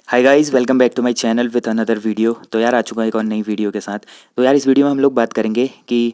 Hi guys, welcome back to my channel with another video. तो यार आ चुका है एक और नई वीडियो के साथ। तो यार इस वीडियो में हम लोग बात करेंगे कि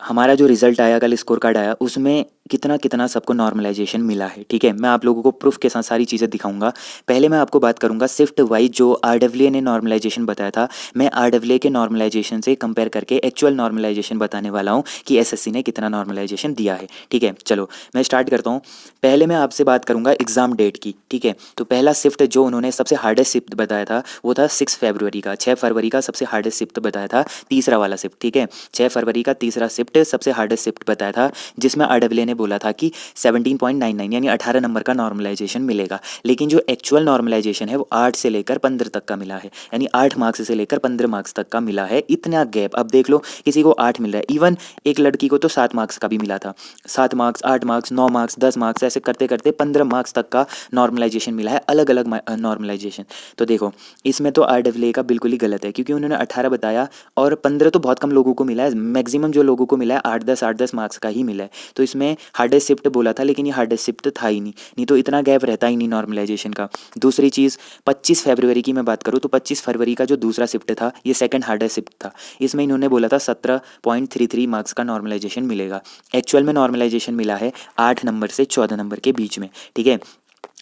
हमारा जो रिजल्ट आया, कल स्कोर कार्ड आया, उसमें कितना कितना सबको नॉर्मलाइजेशन मिला है। ठीक है, मैं आप लोगों को प्रूफ के साथ सारी चीज़ें दिखाऊंगा। पहले मैं आपको बात करूंगा शिफ्ट वाइज जो आरडब्ल्यूए ने नॉर्मलाइजेशन बताया था। मैं आरडब्ल्यूए के नॉर्मलाइजेशन से कंपेयर करके एक्चुअल नॉर्मलाइजेशन बताने वाला हूँ कि एसएससी ने कितना नॉर्मलाइजेशन दिया है। ठीक है, चलो मैं स्टार्ट करता हूँ। पहले मैं आपसे बात करूंगा एग्जाम डेट की। ठीक है, तो पहला शिफ्ट जो उन्होंने सबसे हार्डेस्ट शिफ्ट बताया था वो था 6 फरवरी का। 6 फरवरी का सबसे हार्डेस्ट शिफ्ट बताया था, तीसरा वाला शिफ्ट। ठीक है, 6 फरवरी का तीसरा शिफ्ट सबसे हार्डेस्ट शिफ्ट बताया था, जिसमें आरडब्ल्यूए ने बोला था कि 17.99 यानी 18 नंबर का नॉर्मलाइजेशन मिलेगा। लेकिन जो एक्चुअल नॉर्मलाइजेशन है वो 8 से लेकर 15 तक का मिला है, यानी 8 मार्क्स से लेकर 15 मार्क्स तक का मिला है। इतना गैप अब देख लो, किसी को 8 मिल रहा है, इवन एक लड़की को तो 7 मार्क्स का भी मिला था। 7 मार्क्स, 8 मार्क्स, 9 मार्क्स, 10 मार्क्स, ऐसे करते करते 15 मार्क्स तक का नॉर्मलाइजेशन मिला है, अलग अलग नॉर्मलाइजेशन। तो देखो इसमें तो आरडब्ल्यूए का बिल्कुल ही गलत है, क्योंकि उन्होंने 18 बताया और 15 तो बहुत कम लोगों को मिला है। मैक्सिमम जो लोगों को मिला है 8-10 मार्क्स का ही मिला है। तो इसमें हार्डेस्ट शिफ्ट बोला था, लेकिन ये हार्डेस्ट शिफ्ट था ही नहीं तो इतना गैप रहता ही नहीं नॉर्मलाइजेशन का। दूसरी चीज़ 25 फरवरी की मैं बात करूँ तो 25 फरवरी का जो दूसरा शिफ्ट था ये सेकंड हार्डेस्ट शिफ्ट था। इसमें इन्होंने बोला था 17.33 मार्क्स का नॉर्मलाइजेशन मिलेगा। एक्चुअल में नॉर्मलाइजेशन मिला है 8 नंबर से 14 नंबर के बीच में। ठीक है,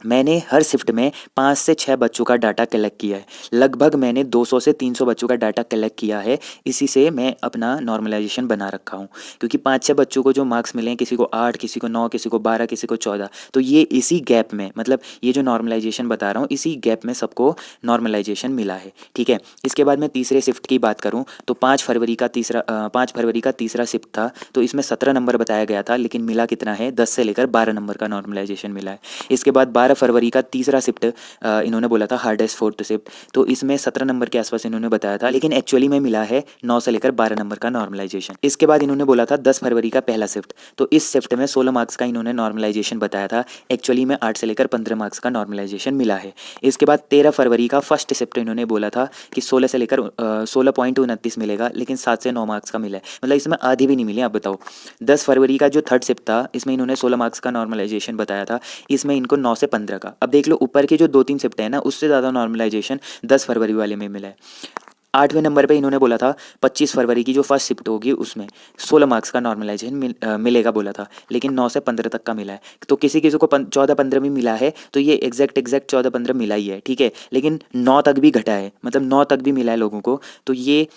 मैंने हर शिफ्ट में 5 से 6 बच्चों का डाटा कलेक्ट किया है। लगभग मैंने 200 से 300 बच्चों का डाटा कलेक्ट किया है। इसी से मैं अपना नॉर्मलाइजेशन बना रखा हूँ, क्योंकि 5-6 बच्चों को जो मार्क्स मिले हैं, किसी को 8, किसी को 9, किसी को 12, किसी को 14, तो ये इसी गैप में, मतलब ये जो नॉर्मलाइजेशन बता रहा हूँ इसी गैप में सबको नॉर्मलाइजेशन मिला है। ठीक है, इसके बाद मैं तीसरे शिफ्ट की बात करूँ तो 5 फरवरी का तीसरा शिफ्ट था। तो इसमें 17 नंबर बताया गया था, लेकिन मिला कितना है, 10 से लेकर 12 नंबर का नॉर्मलाइजेशन मिला है। इसके बाद 12 फरवरी का तीसरा शिफ्ट इन्होंने बोला था हार्डेस्ट फोर्थ शिफ्ट। तो इसमें 17 नंबर के आसपास इन्होंने बताया था, लेकिन एक्चुअली में मिला है 9 से लेकर 12 नंबर का नॉर्मलाइजेशन। इसके बाद इन्होंने बोला था 10 फरवरी का पहला शिफ्ट। तो इस शिफ्ट में 16 मार्क्स का इन्होंने नॉर्मलाइजेशन बताया था। एक्चुअली में 8 से लेकर 15 मार्क्स का नॉर्मलाइजेशन मिला है। इसके बाद 13 फरवरी का फर्स्ट शिफ्ट इन्होंने बोला था कि 16 से लेकर 16.29 मिलेगा, लेकिन 7 से 9 मार्क्स का मिला है, मतलब इसमें आधी भी नहीं मिली। आप बताओ 10 फरवरी का जो थर्ड शिफ्ट था इसमें इन्होंने 16 मार्क्स का नॉर्मलाइजेशन बताया था। इसमें इनको 9 से 15 का। अब देख लो ऊपर के जो 2-3 शिफ्ट है ना, उससे ज़्यादा नॉर्मलाइजेशन 10 फरवरी वाले में मिला है। 8वें नंबर पे इन्होंने बोला था 25 फरवरी की जो फर्स्ट शिफ्ट होगी उसमें 16 मार्क्स का नॉर्मलाइजेशन मिलेगा बोला था, लेकिन 9 से 15 तक का मिला है। तो किसी किसी को 14-15 भी मिला है, तो ये एग्जैक्ट 14-15 मिला ही है। ठीक है, लेकिन 9 तक भी घटा है, मतलब 9 तक भी मिला है लोगों को। तो ये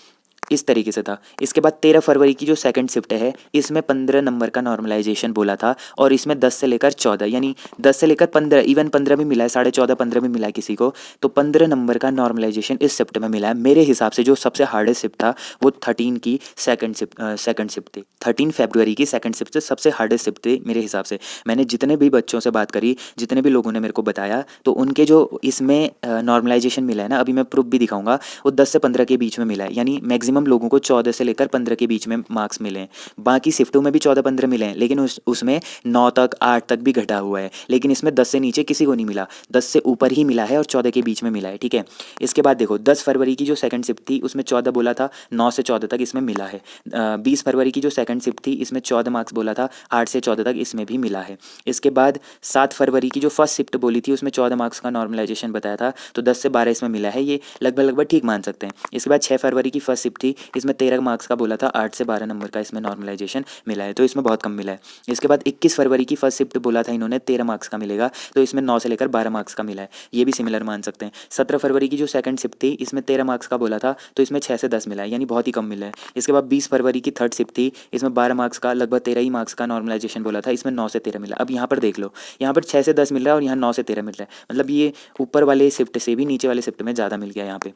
इस तरीके से था। इसके बाद 13 फरवरी की जो सेकंड शिफ्ट है इसमें 15 नंबर का नॉर्मलाइजेशन बोला था, और इसमें 10 से लेकर 14, यानी 10 से लेकर 15, इवन 15 भी मिला है, 14.5 15 भी मिला है किसी को। तो 15 नंबर का नॉर्मलाइजेशन इस शिफ्ट में मिला है। मेरे हिसाब से जो सबसे हार्डेस्ट शिफ्ट था वो 13 की सेकंड शिफ्ट थी। 13 फरवरी की सेकंड शिफ्ट से सबसे हार्डेस्ट शिफ्ट थी मेरे हिसाब से। मैंने जितने भी बच्चों से बात करी, जितने भी लोगों ने मेरे को बताया, तो उनके जो इसमें नॉर्मलाइजेशन मिला है ना, अभी मैं प्रूफ भी दिखाऊंगा, वो 10 से 15 के बीच में मिला है। यानी मैक्सिमम लोगों को 14 से लेकर 15 के बीच में मार्क्स मिले हैं। बाकी शिफ्टों में भी 14-15 मिले हैं, लेकिन उसमें 9 तक 8 तक भी घटा हुआ है। लेकिन इसमें 10 से नीचे किसी को नहीं मिला, 10 से ऊपर ही मिला है और 14 के बीच में मिला है। ठीक है, इसके बाद देखो 10 फरवरी की जो सेकंड शिफ्ट थी उसमें 14 बोला था, 9 से 14 तक इसमें मिला है। 20 फरवरी की जो सेकंड शिफ्ट थी इसमें 14 मार्क्स बोला था, 8 से 14 तक इसमें भी मिला है। इसके बाद 7 फरवरी की जो फर्स्ट शिफ्ट बोली थी उसमें 14 मार्क्स का नॉर्मलाइजेशन बताया था, तो 10 से 12 इसमें मिला है, ये लगभग लगभग ठीक मान सकते हैं। इसके बाद 6 फरवरी की फर्स्ट शिफ्ट थी, इसमें 13 मार्क्स का बोला था, 8 से 12 नंबर का इसमें नॉर्मलाइजेशन मिला है, तो इसमें बहुत कम मिला है। इसके बाद 21 फरवरी की फर्स्ट शिफ्ट बोला था इन्होंने 13 मार्क्स का मिलेगा, तो इसमें 9 से लेकर 12 मार्क्स का मिला है, ये भी सिमिलर मान सकते हैं। 17 फरवरी की जो सेकंड शिफ्ट थी इसमें 13 मार्क्स का बोला था, तो इसमें 6 से 10 मिला है, यानी बहुत ही कम मिला है। इसके बाद 20 फरवरी की थर्ड शिफ्ट थी, इसमें 12 मार्क्स का, लगभग 13 ही मार्क्स का नॉर्मलाइजेशन बोला था, इसमें 9 से 13 मिला। अब यहाँ पर देख लो, यहाँ पर 6 से 10 मिल रहा है और यहाँ 9 से 13 मिल रहा है, मतलब ये ऊपर वाले शिफ्ट से भी नीचे वाले शिफ्ट में ज़्यादा मिल गया यहाँ पे।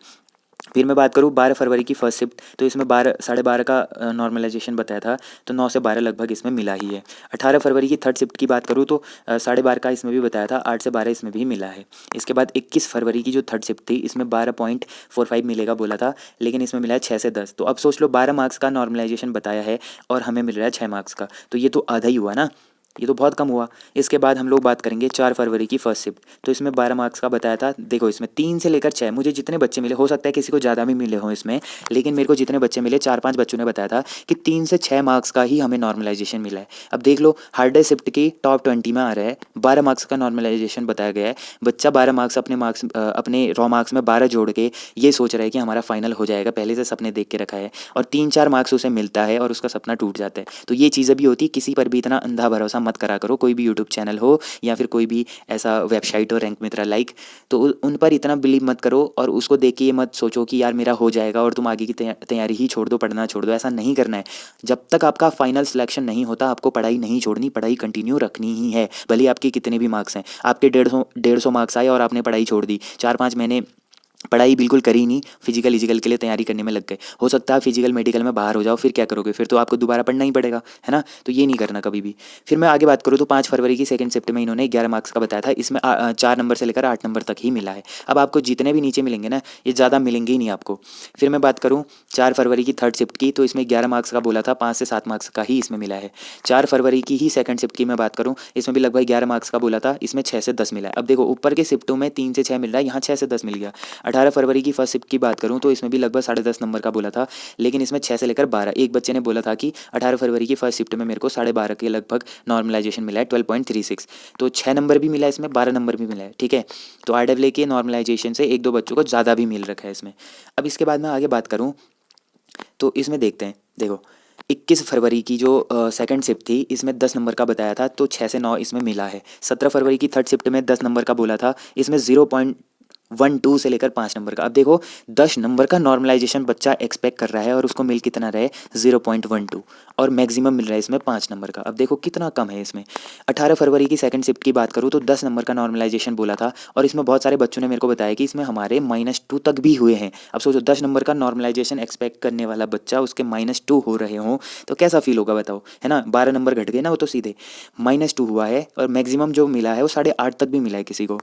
फिर मैं बात करूँ 12 फरवरी की फर्स्ट शिफ्ट, तो इसमें 12 का नॉर्मलाइजेशन बताया था, तो 9 से 12 लगभग इसमें मिला ही है। 18 फरवरी की थर्ड शिफ्ट की बात करूँ तो 12.5 का इसमें भी बताया था, 8 से 12 इसमें भी मिला है। इसके बाद 21 फरवरी की जो थर्ड शिफ्ट थी इसमें 12.45 मिलेगा बोला था, लेकिन इसमें मिला है 6 से 10। तो अब सोच लो 12 मार्क्स का नॉर्मलाइजेशन बताया है और हमें मिल रहा है 6 मार्क्स का, तो ये तो आधा ही हुआ ना। ये तो बहुत कम हुआ। इसके बाद हम लोग बात करेंगे 4 फरवरी की फर्स्ट शिफ्ट। तो इसमें 12 मार्क्स का बताया था। देखो इसमें 3 से लेकर 6 मुझे जितने बच्चे मिले, हो सकता है किसी को ज़्यादा भी मिले हों इसमें, लेकिन मेरे को जितने बच्चे मिले 4-5 बच्चों ने बताया था कि 3 से 6 मार्क्स का ही हमें नॉर्मलाइजेशन मिला है। अब देख लो हार्डेस्ट शिफ्ट की टॉप 20 में आ रहा है, 12 मार्क्स का नॉर्मलाइजेशन बताया गया है। बच्चा 12 मार्क्स अपने रॉ मार्क्स में 12 जोड़ के ये सोच रहा है कि हमारा फाइनल हो जाएगा, पहले से सपने देख के रखा है, और 3-4 मार्क्स उसे मिलता है और उसका सपना टूट जाता है। तो ये चीज़ें भी होती है, किसी पर भी इतना अंधा भरोसा मत करा करो, कोई भी यूट्यूब चैनल हो या फिर कोई भी ऐसा वेबसाइट हो रैंक मित्रा लाइक, तो उन पर इतना बिलीव मत करो और उसको देख के ये मत सोचो कि यार मेरा हो जाएगा और तुम आगे की तैयारी ही छोड़ दो, पढ़ना छोड़ दो। ऐसा नहीं करना है। जब तक आपका फाइनल सिलेक्शन नहीं होता आपको पढ़ाई नहीं छोड़नी, पढ़ाई कंटिन्यू रखनी ही है, भले आपके कितने भी मार्क्स हैं। आपके 150 मार्क्स आए और आपने पढ़ाई छोड़ दी, 4-5 महीने पढ़ाई बिल्कुल करी नहीं, फिजिकल के लिए तैयारी करने में लग गए, हो सकता है फिजिकल मेडिकल में बाहर हो जाओ, फिर क्या करोगे? फिर तो आपको दोबारा पढ़ना ही पड़ेगा, है ना? तो ये नहीं करना कभी भी। फिर मैं आगे बात करूँ तो 5 फरवरी की सेकंड शिफ्ट में इन्होंने 11 मार्क्स का बताया था। इसमें 4 नंबर से लेकर 8 नंबर तक ही मिला है। अब आपको जितने भी नीचे मिलेंगे ना, ये ज़्यादा मिलेंगे ही नहीं आपको। फिर मैं बात करूँ 4 फरवरी की थर्ड शिफ्ट की, तो इसमें 11 मार्क्स का बोला था, 5 से 7 मार्क्स का ही इसमें मिला है। 4 फरवरी की ही सेकंड शिफ्ट की मैं बात करूँ, इसमें भी लगभग 11 मार्क्स का बोला था, इसमें 6 से 10 मिला है। अब देखो ऊपर के शिफ्टों में 3 से 6 मिल रहा है, यहाँ 6 से 10 मिल गया। 18 फरवरी की फर्स्ट शिफ्ट की बात करूँ तो इसमें भी लगभग 10.5 नंबर का बोला था, लेकिन इसमें 6 से लेकर 12। एक बच्चे ने बोला था कि 18 फरवरी की फर्स्ट शिफ्ट में मेरे को 12.5 के लगभग नॉर्मलाइजेशन मिला है, 12.36। तो 6 नंबर भी मिला है इसमें, 12 नंबर भी मिला है, ठीक है। तो RAA के नॉर्मलाइजेशन से 1-2 बच्चों को ज़्यादा भी मिल रखा है इसमें। अब इसके बाद मैं आगे बात करूँ तो इसमें देखते हैं, देखो 21 फरवरी की जो सेकंड शिफ्ट थी, इसमें 10 नंबर का बताया था, तो 6 से 9 इसमें मिला है। 17 फरवरी की थर्ड शिफ्ट में 10 नंबर का बोला था, इसमें 0.12 से लेकर 5 नंबर का। अब देखो 10 नंबर का नॉर्मलाइजेशन बच्चा एक्सपेक्ट कर रहा है और उसको मिल कितना रहे 0.12, और मैक्सिमम मिल रहा है इसमें 5 नंबर का। अब देखो कितना कम है इसमें। 18 फरवरी की सेकंड शिफ्ट की बात करूँ तो 10 नंबर का नॉर्मलाइजेशन बोला था, और इसमें बहुत सारे बच्चों ने मेरे को बताया कि इसमें हमारे -2 तक भी हुए हैं। अब सोचो 10 नंबर का नॉर्मलाइजेशन एक्सपेक्ट करने वाला बच्चा उसके -2 हो रहे हों तो कैसा फील होगा बताओ, है ना? 12 नंबर घट गए ना, वो तो सीधे -2 हुआ है, और मैक्सिमम जो मिला है वो 8.5 तक भी मिला है किसी को।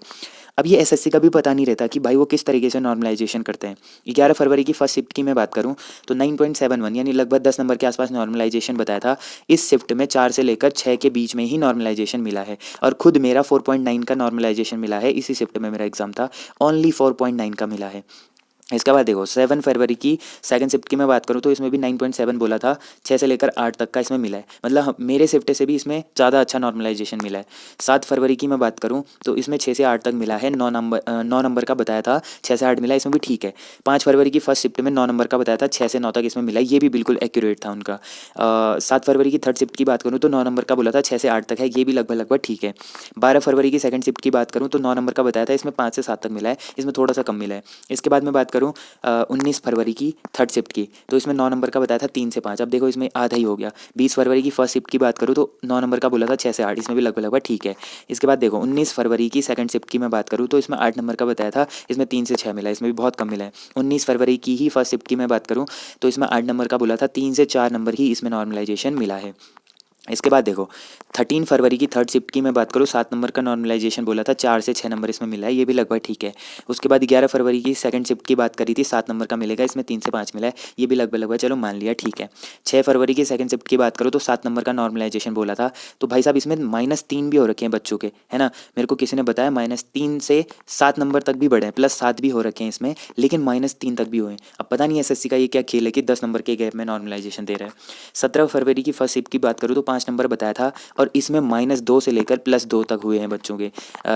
अब ये एसएससी का भी पता नहीं रहता कि भाई वो किस तरीके से नॉर्मलाइजेशन करते हैं। 11 फरवरी की फर्स्ट शिफ्ट की मैं बात करूँ तो 9.71 यानी लगभग 10 नंबर के आसपास नॉर्मलाइजेशन बताया था। इस शिफ्ट में 4 से लेकर 6 के बीच में ही नॉर्मलाइजेशन मिला है, और खुद मेरा 4.9 का नॉर्मलाइजेशन मिला है। इसी शिफ्ट में मेरा एग्जाम था, ओनली 4.9 का मिला है। इसके बाद देखो 7 फरवरी की सेकंड शिफ्ट की मैं बात करूँ तो इसमें भी 9.7 बोला था, 6 से लेकर 8 तक का इसमें मिला है, मतलब मेरे शिफ्ट से भी इसमें ज़्यादा अच्छा नॉर्मलाइजेशन मिला है। 7 फरवरी की मैं बात करूँ तो इसमें 6 से 8 तक मिला है, 9 नंबर का बताया था, 6 से 8 मिला, इसमें भी ठीक है। 5 फरवरी की फर्स्ट शिफ्ट में 9 नंबर का बताया था, 6 से 9 तक इसमें मिला, ये भी बिल्कुल एक्यूरेट था उनका। 7 फरवरी की थर्ड शिफ्ट की बात करूँ तो 9 नंबर का बोला था, 6 से 8 तक है, ये भी लगभग ठीक है। 12 फरवरी की सेकंड शिफ्ट की बात करूँ तो 9 नंबर का बताया था, इसमें 5 से 7 तक मिला है, इसमें थोड़ा सा कम मिला है। इसके बाद मैं बात करूँ 19 फरवरी की थर्ड शिफ्ट की, तो इसमें 9 नंबर का बताया था, 3 से 5। अब देखो इसमें आधा ही हो गया। 20 फरवरी की फर्स्ट शिफ्ट की बात करूँ तो 9 नंबर का बोला था, 6 से 8, इसमें भी लगभग ठीक है। इसके बाद देखो 19 फरवरी की सेकंड शिफ्ट की मैं बात करूँ तो इसमें 8 नंबर का बताया था, इसमें 3 से 6 मिला है, इसमें भी बहुत कम मिला है। 19 फरवरी की ही फर्स्ट शिफ्ट की मैं बात करूँ तो इसमें 8 नंबर का बोला था, 3 से 4 नंबर ही इसमें नॉर्मलाइजेशन मिला है। इसके बाद देखो 13 फरवरी की थर्ड शिफ्ट की मैं बात करूँ, 7 नंबर का नॉर्मलाइजेशन बोला था, 4 से 6 नंबर इसमें मिला है, ये भी लगभग ठीक है। उसके बाद 11 फरवरी की सेकंड शिफ्ट की बात करी थी, 7 नंबर का मिलेगा, इसमें 3 से 5 मिला है, ये भी लगभग चलो मान लिया ठीक है। 6 फरवरी की सेकंड शिफ्ट की बात करूँ तो 7 नंबर का नॉर्मलाइजेशन बोला था, तो भाई साहब इसमें -3 भी हो रखे हैं बच्चों के, है ना? मेरे को किसी ने बताया -3 से 7 नंबर तक भी बढ़े हैं, +7 भी हो रखे हैं इसमें, लेकिन -3 तक भी हुए हैं। अब पता नहीं एसएससी का ये क्या खेल है कि 10 नंबर के गैप में नॉर्मलाइजेशन दे रहा है। 17 फरवरी की फर्स्ट शिफ्ट की बात करूँ तो 5 नंबर बताया था, और इसमें -2 से लेकर +2 तक हुए हैं बच्चों के।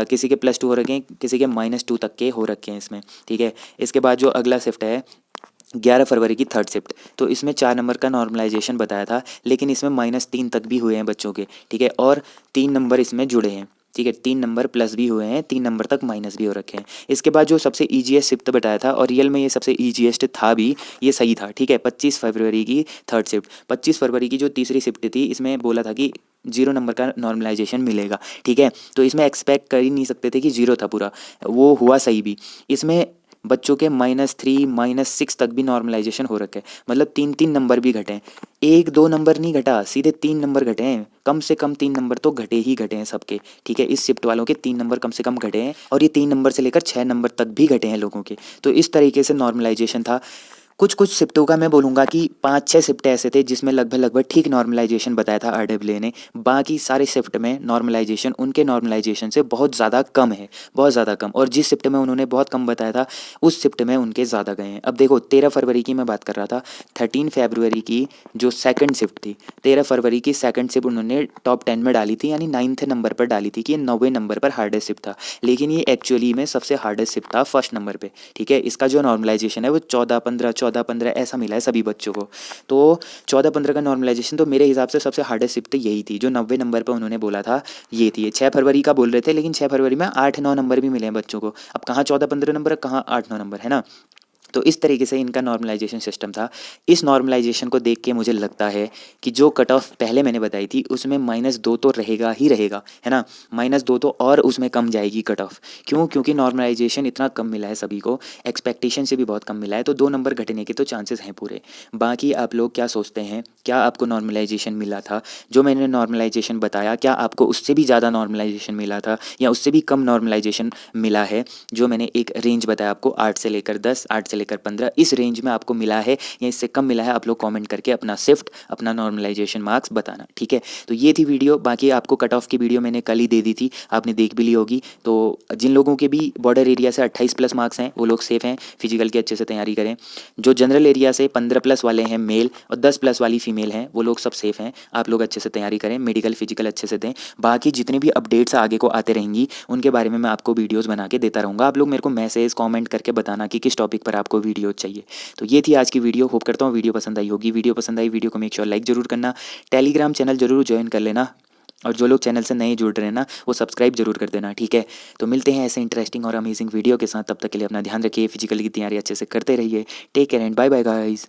किसी के +2 हो रखे हैं, किसी के -2 तक के हो रखे हैं इसमें, ठीक है। इसके बाद जो अगला शिफ्ट है 11 फरवरी की थर्ड शिफ्ट, तो इसमें 4 नंबर का नॉर्मलाइजेशन बताया था, लेकिन इसमें -3 तक भी हुए हैं बच्चों के, ठीक है, और 3 नंबर इसमें जुड़े हैं, ठीक है, 3 नंबर प्लस भी हुए हैं, 3 नंबर तक माइनस भी हो रखे हैं। इसके बाद जो सबसे ईजीएस्ट शिफ्ट बताया था, और रियल में ये सबसे ईजीएस्ट था भी, ये सही था, ठीक है। 25 फरवरी की थर्ड शिफ्ट, 25 फरवरी की जो तीसरी शिफ्ट थी, इसमें बोला था कि 0 नंबर का नॉर्मलाइजेशन मिलेगा, ठीक है। तो इसमें एक्सपेक्ट कर ही नहीं सकते थे कि 0 था पूरा, वो हुआ सही भी। इसमें बच्चों के -3 -6 तक भी नॉर्मलाइजेशन हो रखे हैं, मतलब 3-3 नंबर भी घटे हैं, 1-2 नंबर नहीं घटा, सीधे 3 नंबर घटे हैं, कम से कम 3 नंबर तो घटे ही घटे हैं सबके, ठीक है। इस शिफ्ट वालों के 3 नंबर कम से कम घटे हैं, और ये 3 नंबर से लेकर 6 नंबर तक भी घटे हैं लोगों के। तो इस तरीके से नॉर्मलाइजेशन था। कुछ शिफ्टों का मैं बोलूँगा कि 5-6 शिफ्ट ऐसे थे जिसमें लगभग ठीक नॉर्मलाइजेशन बताया था आरडब्ल्यूए ने। बाकी सारे शिफ्ट में नॉर्मलाइजेशन उनके नॉर्मलाइजेशन से बहुत ज़्यादा कम है, बहुत ज़्यादा कम। और जिस शिफ्ट में उन्होंने बहुत कम बताया था, उस शिफ्ट में उनके ज़्यादा गए हैं। अब देखो 13 फरवरी की मैं बात कर रहा था, 13 फरवरी की जो सेकंड शिफ्ट थी, 13 फरवरी की सेकंड शिफ्ट उन्होंने टॉप 10 में डाली थी, यानी 9th नंबर पर डाली थी कि ये 9वें नंबर पर हार्डेस्ट शिफ्ट था। लेकिन ये एक्चुअली में सबसे हार्डेस्ट शिफ्ट था फर्स्ट नंबर पे, ठीक है। इसका जो नॉर्मलाइजेशन है वो 14-15 ऐसा मिला है सभी बच्चों को। तो 14-15 का नॉर्मलाइजेशन तो मेरे हिसाब से सबसे हार्डेस्ट शिफ्ट यही थी, जो 90 नंबर पर उन्होंने बोला था ये थी। 6 फरवरी का बोल रहे थे, लेकिन 6 फरवरी में 8-9 नंबर भी मिले हैं बच्चों को। अब कहाँ 14-15 नंबर, कहाँ 8-9 नंबर, है ना। तो इस तरीके से इनका नॉर्मलाइजेशन सिस्टम था। इस नॉर्मलाइजेशन को देख के मुझे लगता है कि जो कट ऑफ पहले मैंने बताई थी उसमें -2 तो रहेगा ही रहेगा, है ना। -2 तो और उसमें कम जाएगी कट ऑफ। क्यों? क्योंकि नॉर्मलाइजेशन इतना कम मिला है सभी को, एक्सपेक्टेशन से भी बहुत कम मिला है, तो 2 नंबर घटने के तो चांसेस हैं पूरे। बाकी आप लोग क्या सोचते हैं, क्या आपको नॉर्मलाइजेशन मिला था? जो मैंने नॉर्मलाइजेशन बताया, क्या आपको उससे भी ज़्यादा नॉर्मलाइजेशन मिला था या उससे भी कम नॉर्मलाइजेशन मिला है? जो मैंने एक रेंज बताया आपको, 8 से लेकर 10, 8 से लेकर 15, इस रेंज में आपको मिला है या इससे कम मिला है? आप लोग कमेंट करके अपना शिफ्ट, अपना नॉर्मलाइजेशन मार्क्स बताना, ठीक है। तो ये थी वीडियो। बाकी आपको कट ऑफ की वीडियो मैंने कल ही दे दी थी, आपने देख भी ली होगी। तो जिन लोगों के भी बॉर्डर एरिया से 28+ मार्क्स हैं वो लोग सेफ़ हैं, फिजिकल की अच्छे से तैयारी करें। जो जनरल एरिया से 15+ वाले हैं मेल और 10+ वाली फीमेल हैं, वो लोग सब सेफ़ हैं। आप लोग अच्छे से तैयारी करें, मेडिकल फिजिकल अच्छे से दें। बाकी जितने भी अपडेट्स आगे को आते रहेंगी उनके बारे में मैं आपको वीडियोज़ बना के देता रहूँगा। आप लोग मेरे को मैसेज कमेंट करके बताना कि किस टॉपिक पर आपको वीडियो चाहिए। तो ये थी आज की वीडियो। होप करता हूँ वीडियो पसंद आई होगी। वीडियो पसंद आई, वीडियो को मेक श्योर लाइक ज़रूर करना। टेलीग्राम चैनल ज़रूर ज्वाइन कर लेना, और जो लोग चैनल से नए जुड़ रहे हैं ना, वो सब्सक्राइब जरूर कर देना, ठीक है। तो मिलते हैं ऐसे इंटरेस्टिंग और अमेजिंग वीडियो के साथ। तब तक के लिए अपना ध्यान रखिए, फिजिकल की तैयारी अच्छे से करते रहिए। Take care and bye bye guys.